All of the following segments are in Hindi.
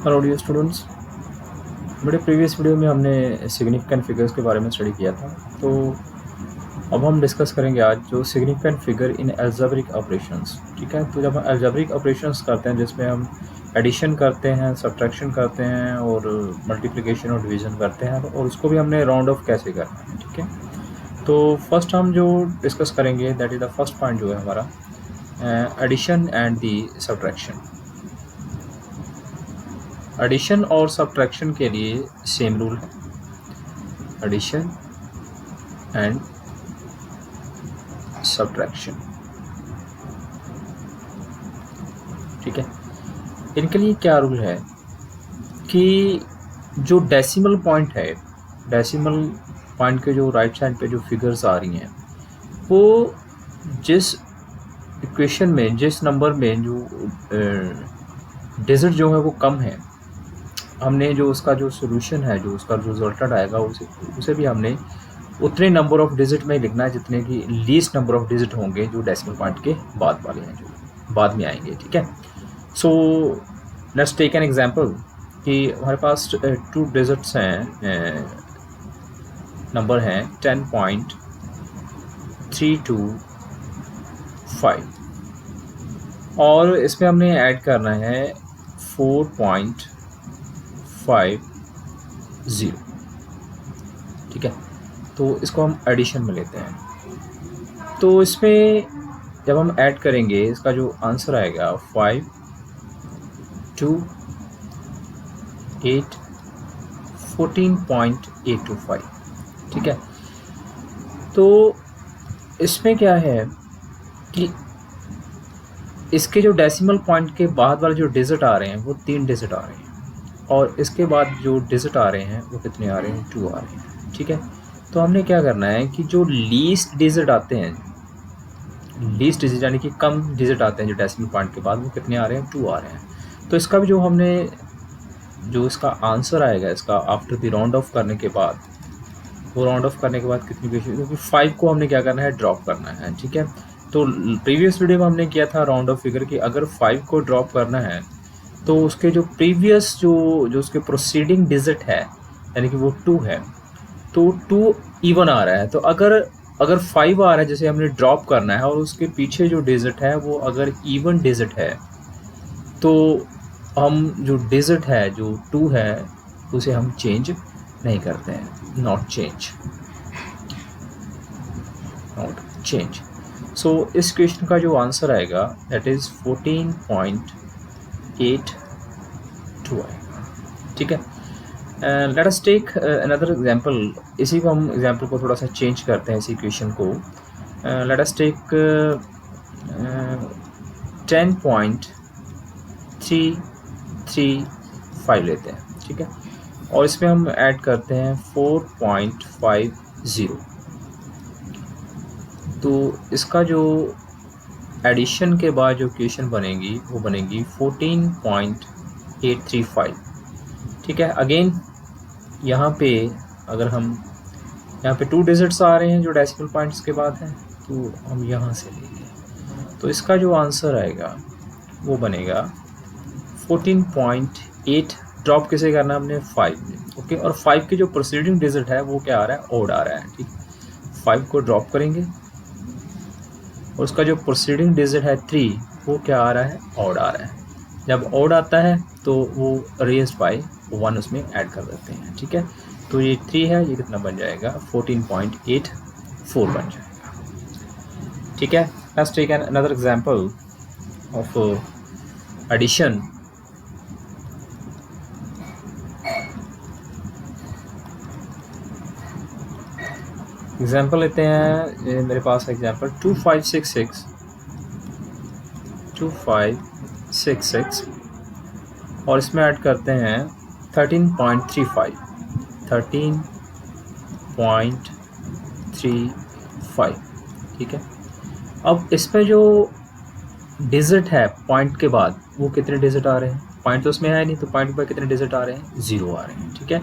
हेलो डियर स्टूडेंट्स, मेरे प्रीवियस वीडियो में हमने सिग्निफिकेंट फिगर्स के बारे में स्टडी किया था। तो अब हम डिस्कस करेंगे आज जो significant figure in algebraic operations. ठीक है, तो जब हम अलजेब्रिक ऑपरेशंस करते हैं जिसमें हम एडिशन करते हैं, सब्ट्रैक्शन करते हैं और मल्टीप्लिकेशन और डिवीज़न करते हैं, और उसको भी हमने राउंड ऑफ कैसे करना है। ठीक है, तो फर्स्ट हम जो डिस्कस करेंगे that is the first point जो है हमारा addition and the subtraction. Addition और सब्ट्रैक्शन के लिए सेम रूल है, एडिशन एंड सब्ट्रैक्शन। ठीक है, इनके लिए क्या रूल है कि जो डेसिमल पॉइंट है, डेसिमल पॉइंट के जो राइट साइड पे जो फिगर्स आ रही हैं वो जिस इक्वेशन में, जिस नंबर में जो डिजिट जो है वो कम है, हमने जो उसका जो सोल्यूशन है, जो उसका जो रिजल्टेंट आएगा उसे भी हमने उतने नंबर ऑफ डिजिट में लिखना है जितने की लीस्ट नंबर ऑफ डिजिट होंगे जो डेसिमल पॉइंट के बाद वाले हैं, जो बाद में आएंगे। ठीक है, so let's take an example कि हमारे पास 2 डिजिट्स हैं, नंबर हैं 10.325 और इसमें हमने ऐड करना है 4.50। ठीक है, तो इसको हम एडिशन में लेते हैं। तो इसमें जब हम ऐड करेंगे इसका जो आंसर आएगा 5, 2, 8, 14.825। ठीक है, तो इसमें क्या है कि इसके जो डेसिमल पॉइंट के बाद वाले जो डिजिट आ रहे हैं वो 3 डिजिट आ रहे हैं, और इसके बाद जो डिजिट आ रहे हैं वो कितने आ रहे हैं, 2 आ रहे हैं। ठीक है, तो हमने क्या करना है कि जो लीस्ट डिजिट आते हैं, लीस्ट डिजिट यानी कि कम डिजिट आते हैं जो डेसिमल पॉइंट के बाद, वो कितने आ रहे हैं, 2 आ रहे हैं। तो इसका भी जो हमने जो इसका आंसर आएगा इसका आफ्टर द राउंड ऑफ करने के बाद, वो राउंड ऑफ करने के बाद कितनी क्वेश्चन, क्योंकि 5 को हमने क्या करना है, ड्रॉप करना है। ठीक है, तो प्रीवियस वीडियो में हमने किया था राउंड ऑफ फिगर कि अगर 5 को ड्रॉप करना है तो उसके जो प्रीवियस जो उसके प्रोसीडिंग डिजिट है यानी कि वो 2 है, तो 2 इवन आ रहा है। तो अगर 5 आ रहा है जैसे हमने ड्रॉप करना है और उसके पीछे जो डिजिट है वो अगर इवन डिजिट है, तो हम जो डिजिट है जो 2 है उसे हम चेंज नहीं करते हैं, नॉट चेंज। सो इस क्वेश्चन का जो आंसर आएगा दैट इज़ 14.82 आएगा। ठीक है, let us take another example. इसी को हम एग्जांपल को थोड़ा सा चेंज करते हैं, इसी क्वेश्चन को। लेट अस टेक 10.335 लेते हैं। ठीक है, और इसमें हम ऐड करते हैं 4.50। तो इसका जो एडिशन के बाद जो इक्वेशन बनेगी वो बनेगी 14.835। ठीक है, अगेन यहाँ पे अगर हम यहाँ पे 2 डिजिट्स आ रहे हैं जो डेसिमल पॉइंट्स के बाद हैं, तो हम यहाँ से लेंगे, तो इसका जो आंसर आएगा वो बनेगा 14.8। ड्रॉप किसे करना है हमने, 5 में। ओके, और 5 की जो प्रोसीडिंग डिजिट है वो क्या आ रहा है, ओड आ रहा है। ठीक, 5 को ड्रॉप करेंगे और उसका जो प्रोसीडिंग डिजिट है 3 वो क्या आ रहा है, ऑड आ रहा है। जब ऑड आता है तो वो रेज्ड बाय 1 उसमें ऐड कर देते हैं। ठीक है, तो ये 3 है, ये कितना बन जाएगा, 14.84 बन जाएगा। ठीक है, let's take another example of addition. Example लेते हैं, मेरे पास एग्जाम्पल 2566 और इसमें ऐड करते हैं 13.35। ठीक है, अब इसमें जो डिजिट है पॉइंट के बाद वो कितने डिजिट आ रहे हैं, पॉइंट तो उसमें है नहीं, तो पॉइंट पर कितने डिजिट आ रहे हैं, 0 आ रहे हैं। ठीक है,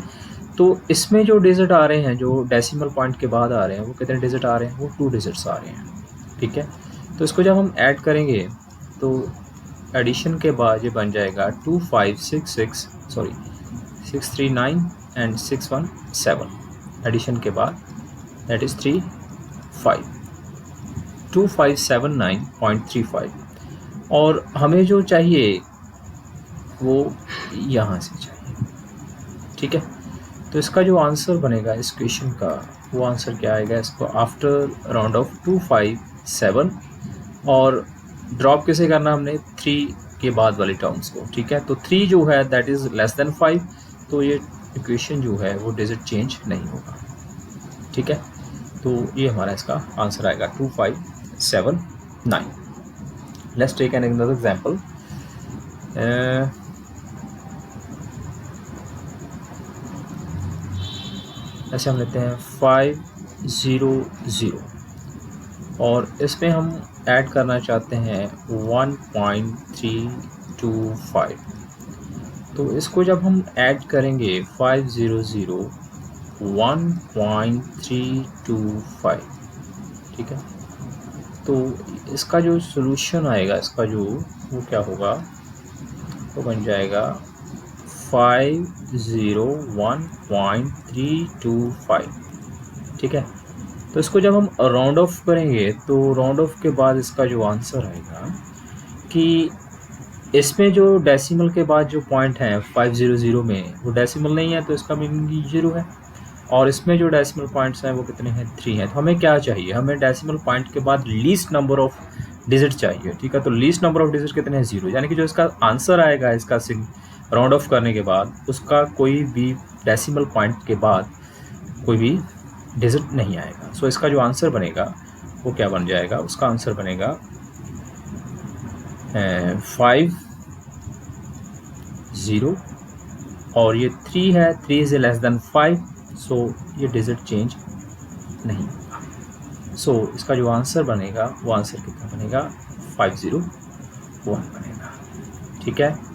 तो इसमें जो डिजिट आ रहे हैं जो डेसिमल पॉइंट के बाद आ रहे हैं वो कितने डिजिट आ रहे हैं, वो 2 डिजिट्स आ रहे हैं। ठीक है, तो इसको जब हम ऐड करेंगे तो एडिशन के बाद ये बन जाएगा 2566 सॉरी 639 एंड 617 एडिशन के बाद दैट इज़ 2579.35 और हमें जो चाहिए वो यहाँ से चाहिए, ठीक है। तो इसका जो आंसर बनेगा इस क्वेश्चन का वो आंसर क्या आएगा, इसको आफ्टर राउंड ऑफ 257 और ड्रॉप कैसे करना हमने 3 के बाद वाली टर्म्स को, ठीक है। तो 3 जो है दैट इज़ लेस देन 5, तो ये इक्वेशन जो है वो डिजिट चेंज नहीं होगा, ठीक है। तो ये हमारा इसका आंसर आएगा 2579। Let's take an another example. ऐसे हम लेते हैं 500 और इसमें हम ऐड करना चाहते हैं 1.325। तो इसको जब हम ऐड करेंगे 500 1.325, ठीक है। तो इसका जो सॉल्यूशन आएगा इसका जो वो क्या होगा, वो बन जाएगा 501.325, ठीक है। तो इसको जब हम राउंड ऑफ करेंगे तो राउंड ऑफ के बाद इसका जो आंसर आएगा कि इसमें जो डेसिमल के बाद जो पॉइंट है 500 में वो डेसिमल नहीं है, तो इसका मीनिंग 0 है। और इसमें जो डेसिमल पॉइंट्स हैं वो कितने हैं, 3 हैं। तो हमें क्या चाहिए, हमें डेसिमल पॉइंट के बाद लीस्ट नंबर ऑफ डिजिट चाहिए, ठीक है। तो लीस्ट नंबर ऑफ डिजिट कितने हैं, 0, यानी कि जो इसका आंसर आएगा इसका राउंड ऑफ करने के बाद उसका कोई भी डेसिमल पॉइंट के बाद कोई भी डिजिट नहीं आएगा। सो इसका जो आंसर बनेगा वो क्या बन जाएगा, उसका आंसर बनेगा 50 और ये 3 है, 3 इज लेस देन 5, सो ये डिजिट चेंज नहीं होगा। सो इसका जो आंसर बनेगा वो आंसर कितना बनेगा, 501 बनेगा, ठीक है।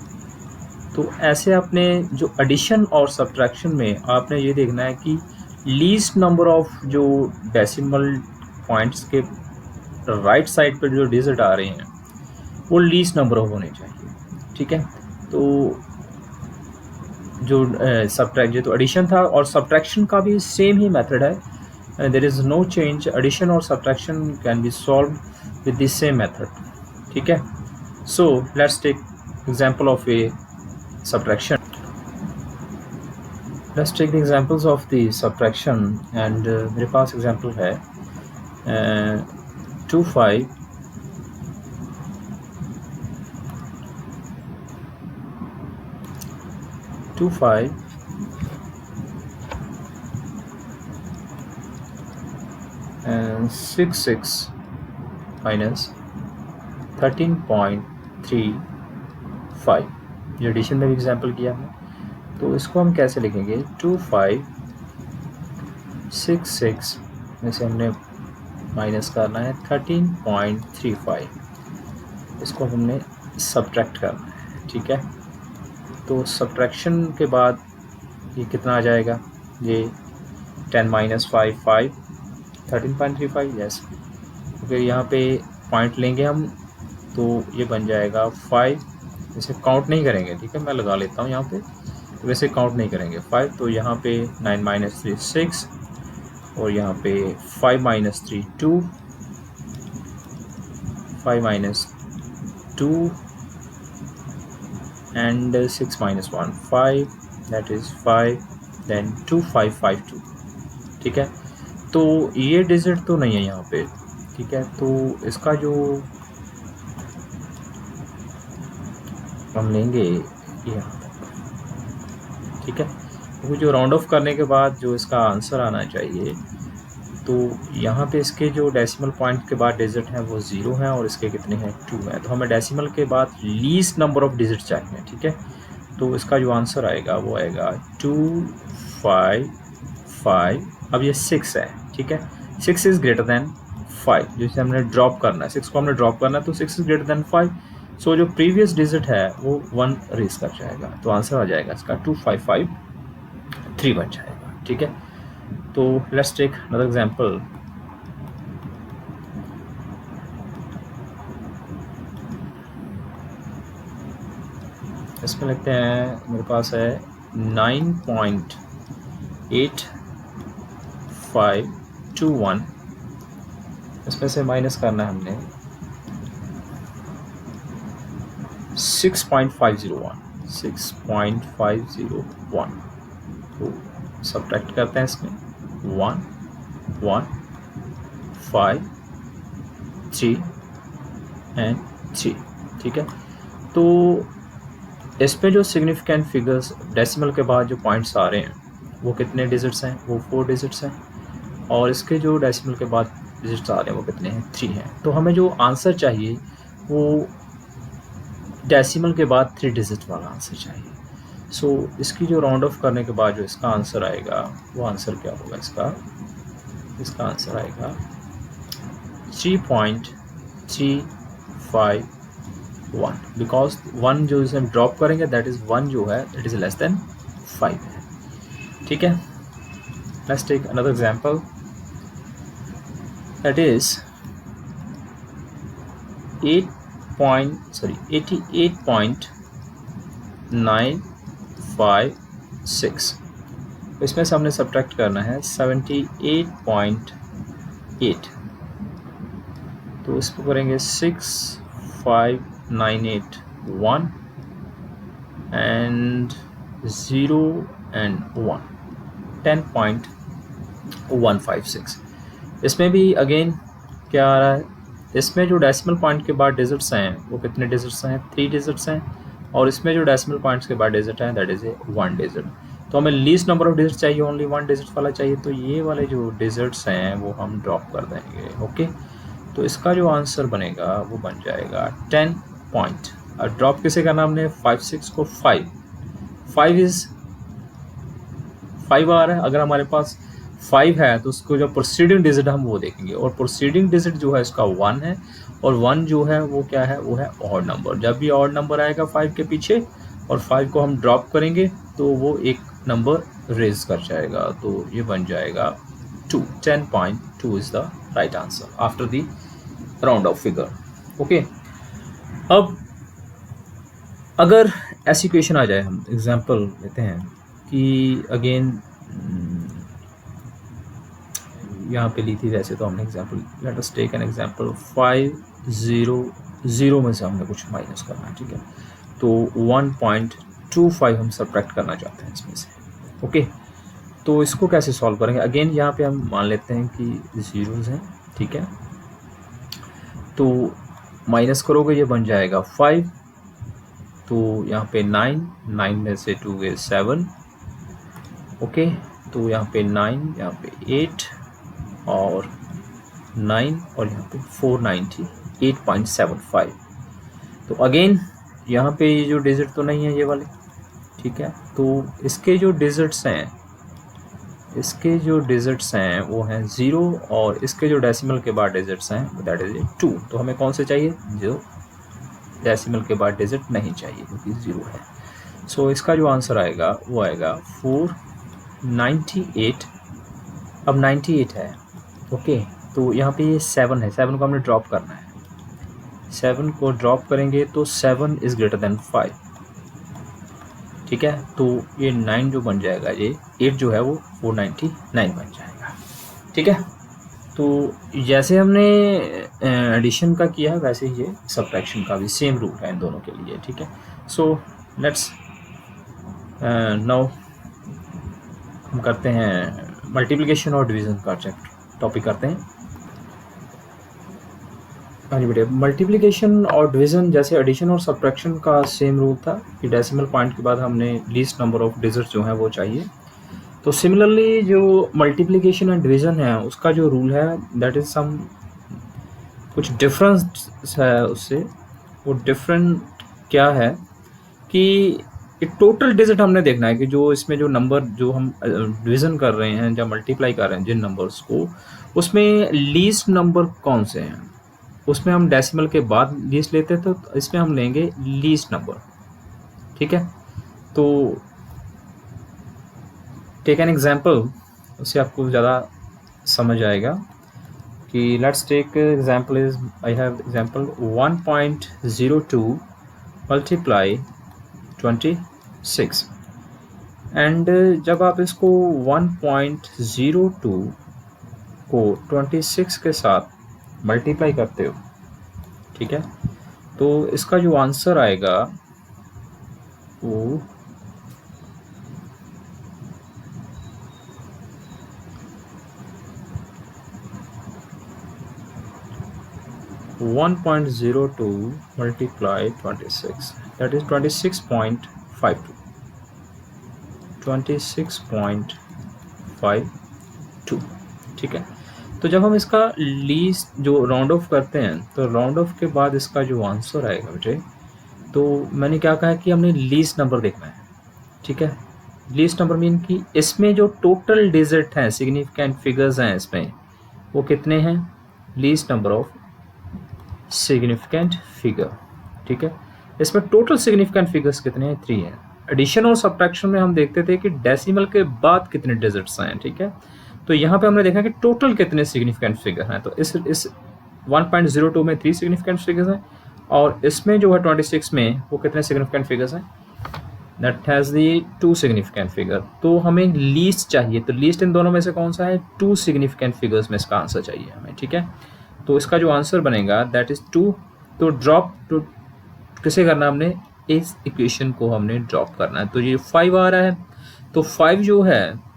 तो ऐसे आपने जो एडिशन और सब्ट्रैक्शन में आपने ये देखना है कि लीस्ट नंबर ऑफ जो डेसिमल पॉइंट्स के राइट साइड पर जो डिजिट आ रहे हैं वो लीस्ट नंबर ऑफ होने चाहिए, ठीक है। तो जो सब्ट्रैक्ट तो एडिशन था और सब्ट्रैक्शन का भी सेम ही मेथड है, there is no change. Addition और subtraction can be solve with the same method, ठीक है। So let's take example of a subtraction. Let's take the examples of the subtraction and मेरे पास example है 25 and 66 minus 13.35, ये एडिशन में भी एग्जाम्पल किया है। तो इसको हम कैसे लिखेंगे, 2566 में से हमने माइनस करना है 13.35, इसको हमने सब्ट्रैक्ट करना है, ठीक है। तो सब्ट्रैक्शन के बाद ये कितना आ जाएगा, ये 10 - 5 5 13.35, यस। फिर यहाँ पे पॉइंट लेंगे हम तो ये बन जाएगा 5, इसे काउंट नहीं करेंगे, ठीक है। मैं लगा लेता हूँ यहाँ पे, वैसे काउंट नहीं करेंगे 5। तो यहाँ पे 9 - 3 6 और यहाँ पे 5 - 3 2, 5 - 2 and 6 - 1 5, that is 5, then 2552, ठीक है। तो ये डिजिट तो नहीं है यहाँ पे, ठीक है। तो इसका जो हम लेंगे यहाँ तक, ठीक है। तो जो राउंड ऑफ करने के बाद जो इसका आंसर आना चाहिए, तो यहाँ पे इसके जो डेसिमल पॉइंट के बाद डिजिट हैं वो 0 हैं और इसके कितने हैं, 2 हैं। तो हमें डेसिमल के बाद लीस्ट नंबर ऑफ डिजिट चाहिए, ठीक है। तो इसका जो आंसर आएगा वो आएगा 255। अब ये 6 है, ठीक है। 6 इज़ ग्रेटर दैन 5, जिसे हमने ड्रॉप करना है, 6 को हमने ड्रॉप करना है, तो 6 इज़ ग्रेटर दैन 5। सो जो प्रीवियस डिजिट है वो 1 रेस कर जाएगा, तो आंसर आ जाएगा इसका 2553 बन जाएगा, ठीक है। तो लेट्स टेक अनदर एग्जांपल। इसमें लिखते हैं, मेरे पास है 9.8521, इसमें से माइनस करना है हमने 6.501, तो सब्ट्रैक्ट करते हैं इसमें 1 1 5 3 एंड 3, ठीक है। तो इसमें जो सिग्निफिकेंट फिगर्स डेसिमल के बाद जो पॉइंट्स आ रहे हैं वो कितने डिजिट्स हैं, वो 4 डिजिट्स हैं, और इसके जो डेसिमल के बाद डिजिट्स आ रहे हैं वो कितने हैं, 3 हैं। तो हमें जो आंसर चाहिए वो डेसिमल के बाद 3 डिजिट वाला आंसर चाहिए। सो इसकी जो राउंड ऑफ करने के बाद जो इसका आंसर आएगा वो आंसर क्या होगा, इसका आंसर आएगा 3.351, बिकॉज 1 जो इसे हम ड्रॉप करेंगे दैट इज़ 1 जो है दैट इज़ लेस देन 5 है, ठीक है। Let's take another example, that is 88.956। इसमें से हमने सब्ट्रैक्ट करना है 78.8, तो इसको करेंगे 65981 एंड 0 एंड 1, 10.156। इसमें भी अगेन क्या आ रहा है, इसमें जो डेसिमल पॉइंट के बाद डिजिट्स हैं वो कितने डिजिट्स हैं, 3 डिजिट्स हैं, और इसमें जो डेसिमल पॉइंट्स के बाद डिजिट हैं दैट इज़ ए 1 डिजिट। तो हमें लीस्ट नंबर ऑफ डिजिट चाहिए, ओनली 1 डिजिट वाला चाहिए, तो ये वाले जो डिजिट्स हैं वो हम ड्रॉप कर देंगे, ओके। तो इसका जो आंसर बनेगा वो बन जाएगा 10 पॉइंट, और ड्रॉप किसे करना हमने, 56 को 5 इज़ 5 आ रहा है। अगर हमारे पास 5 है तो उसको जो प्रोसीडिंग डिजिट हम वो देखेंगे, और प्रोसीडिंग डिजिट जो है इसका 1 है, और 1 जो है वो क्या है, वो है ऑड नंबर। जब भी ऑड नंबर आएगा 5 के पीछे और 5 को हम ड्रॉप करेंगे तो वो एक नंबर रेज कर जाएगा, तो ये बन जाएगा 2, 10.2 is the right answer after the round of figure, okay. अब अगर ऐसी क्वेश्चन आ जाए, हम एग्जांपल लेते हैं कि अगेन यहाँ पे ली थी वैसे तो हमने example, let us take an example 500 में से हमने कुछ माइनस करना है, ठीक है। तो 1.25 हम सब्ट्रैक्ट करना चाहते हैं इसमें से, ओके। तो इसको कैसे सॉल्व करेंगे, अगेन यहाँ पे हम मान लेते हैं कि जीरोज़ हैं, ठीक है। तो माइनस करोगे ये बन जाएगा 5, तो यहाँ पे 9 में से 2 गए 7, ओके। तो यहाँ पे 9, यहाँ पे 8 और 9 और यहाँ पे 498.75। तो अगेन यहाँ पे ये जो डिजिट तो नहीं है ये वाले, ठीक है। तो इसके जो डिजिट्स हैं वो हैं 0, और इसके जो डेसिमल के बाद डिजिट्स हैं दैट इज 2। तो हमें कौन से चाहिए, जो डेसिमल के बाद डिजिट नहीं चाहिए क्योंकि 0 है। सो इसका जो आंसर आएगा वो आएगा 498। अब 98 है, ओके। तो यहाँ पे ये 7 है, 7 को हमने ड्रॉप करना है, 7 को ड्रॉप करेंगे तो 7 इज़ ग्रेटर देन 5, ठीक है। तो ये 9 जो बन जाएगा, ये 8 जो है वो 499 बन जाएगा, ठीक है। तो जैसे हमने एडिशन का किया है वैसे ही ये सब्ट्रैक्शन का भी सेम रूल है इन दोनों के लिए, ठीक है। सो लेट्स नाउ हम करते हैं मल्टीप्लिकेशन और डिवीज़न का टॉपिक करते हैं। हाँ जी बेटे, मल्टीप्लिकेशन और डिवीज़न जैसे एडिशन और सब्ट्रैक्शन का सेम रूल था कि डेसिमल पॉइंट के बाद हमने लीस्ट नंबर ऑफ डिजिट्स जो हैं वो चाहिए। तो सिमिलरली जो मल्टीप्लिकेशन एंड डिवीज़न है उसका जो रूल है दैट इज़ सम कुछ डिफरेंस है उससे। वो डिफरेंट क्या है कि एक टोटल डिजिट हमने देखना है कि जो इसमें जो नंबर जो हम डिवीज़न कर रहे हैं या मल्टीप्लाई कर रहे हैं जिन नंबर्स को, उसमें लीस्ट नंबर कौन से हैं। उसमें हम डेसिमल के बाद लीस्ट लेते थे, तो इसमें हम लेंगे लीस्ट नंबर, ठीक है। तो टेक एन एग्जांपल, उससे आपको ज़्यादा समझ आएगा कि let's take example is I have example 1.02 multiply 26 and जब आप इसको 1.02 को 26 के साथ मल्टीप्लाई करते हो, ठीक है, तो इसका जो आंसर आएगा वो 1.02 multiply 26, that is 26.52, 26.52, ठीक है। तो जब हम इसका लीस्ट जो राउंड ऑफ करते हैं तो राउंड ऑफ के बाद इसका जो आंसर आएगा बेटे, तो मैंने क्या कहा कि हमने लीस्ट नंबर देखना है, ठीक है। लीस्ट नंबर मीन कि इसमें जो टोटल डिजिट हैं, सिग्निफिकेंट फिगर्स हैं इसमें, वो कितने हैं, least number of significant figure, ठीक है। इसमें टोटल सिग्निफिकेंट फिगर्स कितने हैं, 3 हैं। एडिशन और सब्ट्रैक्शन में हम देखते थे कि डेसिमल के बाद कितने डिजिट्स हैं, ठीक है। तो यहाँ पे हमने देखा कि टोटल कितने सिग्निफिकेंट फिगर हैं। तो इस 1.02 में 3 सिग्निफिकेंट फिगर्स हैं और इसमें जो है 26 में वो कितने सिग्निफिकेंट फिगर्स हैं, that has the 2 significant figure. तो हमें लीस्ट चाहिए, तो लीस्ट इन दोनों में से कौन सा है, 2 सिग्निफिकेंट फिगर्स में इसका आंसर चाहिए हमें, ठीक है। तो इसका जो आंसर बनेगा दैट इज़ 2। तो ड्रॉप तो किसे करना, हमने इस इक्वेशन को हमने ड्रॉप करना है। तो ये 5 आ रहा है, तो 5 जो है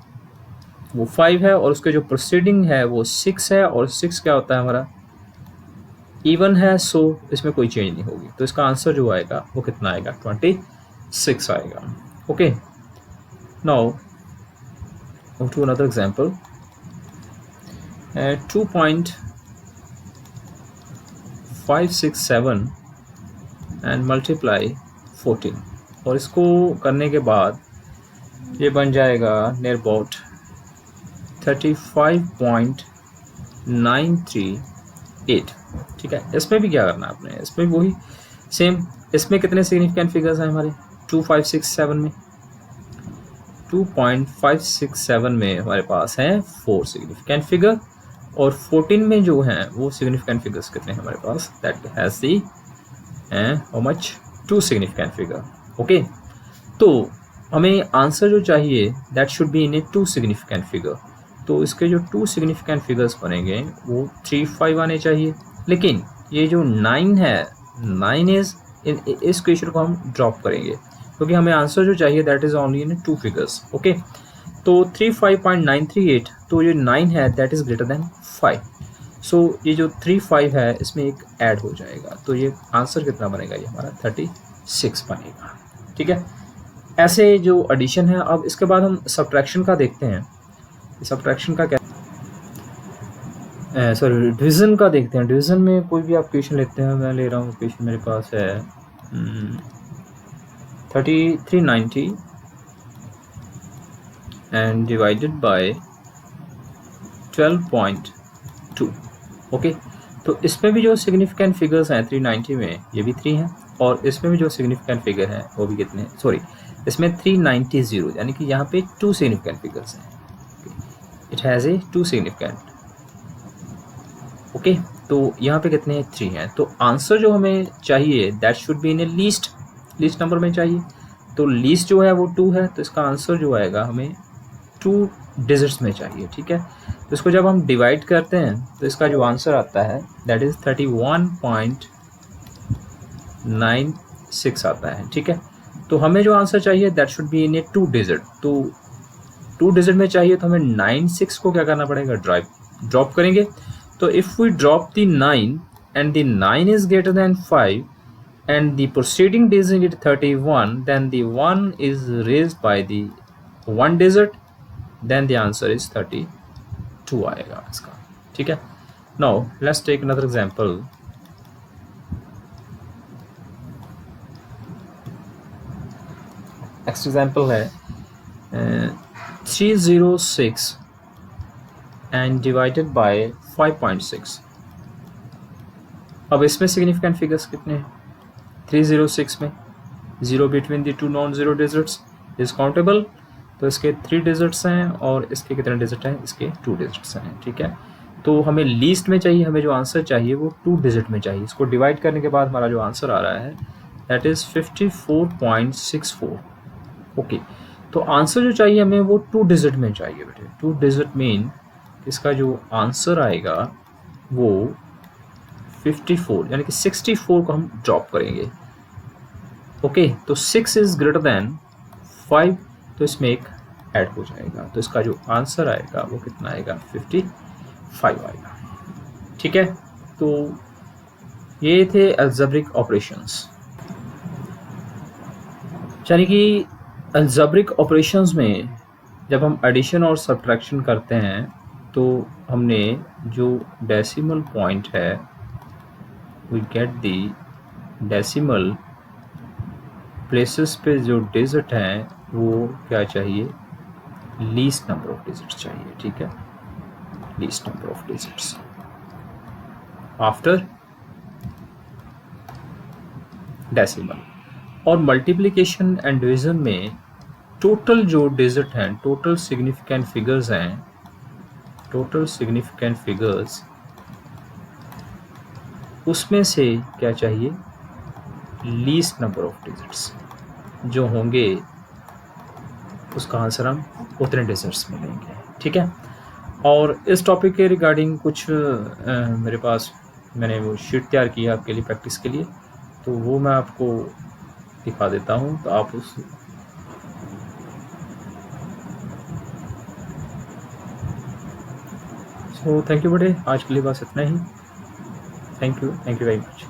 वो 5 है और उसके जो प्रोसीडिंग है वो 6 है, और 6 क्या होता है हमारा, इवन है, सो इसमें कोई चेंज नहीं होगी। तो इसका आंसर जो आएगा वो कितना आएगा, 26 आएगा। Okay, now to another example, 2.567 and multiply 14, और इसको करने के बाद ये बन जाएगा नियर अबाउट 35.938, ठीक है। इसमें भी क्या करना है आपने, इसमें वही सेम, इसमें कितने सिग्निफिकेंट फिगर्स हैं हमारे, 2567 में, 2.567 में हमारे पास हैं 4 सिग्निफिकेंट फिगर, और 14 में जो हैं वो सिग्निफिकेंट फिगर्स कितने हैं हमारे पास, that has the how much, 2 significant figure. Okay, तो हमें आंसर जो चाहिए that should be in a 2 significant figure. तो इसके जो 2 सिग्निफिकेंट फिगर्स बनेंगे वो 3, 5 आने चाहिए। लेकिन ये जो 9 है, 9 इज इस क्वेश्चन को हम ड्रॉप करेंगे क्योंकि हमें आंसर जो चाहिए that is only in 2 figures. Okay, तो 35.938, तो ये 9 है दैट इज ग्रेटर देन 5, सो ये जो 35 है इसमें एक ऐड हो जाएगा, तो ये आंसर कितना बनेगा, ये हमारा 36 बनेगा, ठीक है। ऐसे जो एडिशन है, अब इसके बाद हम सब्ट्रैक्शन का देखते हैं। सब्ट्रैक्शन का क्या, सॉरी डिवीज़न का देखते हैं। डिवीज़न में कोई भी आप क्वेश्चन लेते हैं, मैं ले रहा हूँ क्वेश्चन मेरे पास है 3390 एंड डिवाइडेड बाय 12.2। ओके, तो इसमें भी जो सिग्निफिकेंट फिगर्स हैं 390 में, ये भी 3 हैं, और इसमें भी जो सिग्निफिकेंट फिगर हैं वो भी कितने हैं, सॉरी इसमें 390, यानी कि यहाँ पे 2 सिग्निफिकेंट फिगर्स हैं, it has a 2 significant. Okay, तो यहाँ पे कितने हैं, 3 हैं। तो आंसर जो हमें चाहिए that should be in A least number में चाहिए। तो लीस्ट जो है वो 2 है, तो इसका आंसर जो आएगा हमें 2 डिजिट्स में चाहिए, ठीक है। तो इसको जब हम डिवाइड करते हैं तो इसका जो आंसर आता है दैट इज़ 31.96 आता है, ठीक है। तो हमें जो आंसर चाहिए that should be in a 2 digit. तो 2 डिजिट में चाहिए तो हमें 96 को क्या करना पड़ेगा, ड्रॉप करेंगे। तो if we drop the 9 and the 9 is greater than 5 and the preceding digit 31, then the 1 is raised by the 1 digit, then the answer is 32 आएगा इसका, ठीक है। Now let's take another example. Next example है 306 and divided by 5.6। अब इसमें सिग्निफिकेंट फिगर्स कितने हैं, 306 में 0 between the 2 non zero digits is countable, तो इसके 3 डिजिट्स हैं और इसके कितने डिजिट हैं, इसके 2 डिजिट्स हैं, ठीक है। तो हमें लीस्ट में चाहिए, हमें जो आंसर चाहिए वो 2 डिजिट में चाहिए। इसको डिवाइड करने के बाद हमारा जो आंसर आ रहा है दैट इज़ 54.64। ओके, तो आंसर जो चाहिए हमें वो 2 डिजिट में चाहिए बेटे। 2 डिजिट मीन इसका जो आंसर आएगा वो 54 यानी कि 64 को हम ड्रॉप करेंगे। ओके, तो 6 इज़ ग्रेटर देन 5, तो इसमें एक ऐड हो जाएगा, तो इसका जो आंसर आएगा वो कितना आएगा, 55 आएगा। ठीक है, तो ये थे अलजेब्रिक ऑपरेशंस। यानी कि अलजेब्रिक ऑपरेशंस में जब हम एडिशन और सब्ट्रैक्शन करते हैं तो हमने जो डेसिमल पॉइंट है, we get the decimal places पे जो डिजिट हैं वो क्या चाहिए, लीस्ट नंबर ऑफ डिजिट्स चाहिए। ठीक है, least number of digits after decimal. और मल्टीप्लिकेशन एंड डिवीजन में टोटल जो डिजिट हैं, टोटल सिग्निफिकेंट फिगर्स हैं, टोटल सिग्निफिकेंट फिगर्स, उसमें से क्या चाहिए, लीस्ट नंबर ऑफ डिजिट्स जो होंगे उसका आंसर हम उतने डिजिट्स में लेंगे। ठीक है, और इस टॉपिक के रिगार्डिंग कुछ मेरे पास मैंने वो शीट तैयार की है आपके लिए प्रैक्टिस के लिए, तो वो मैं आपको दिखा देता हूँ, तो आप उस थैंक यू बेटे, आज के लिए बस इतना ही। Thank you very much.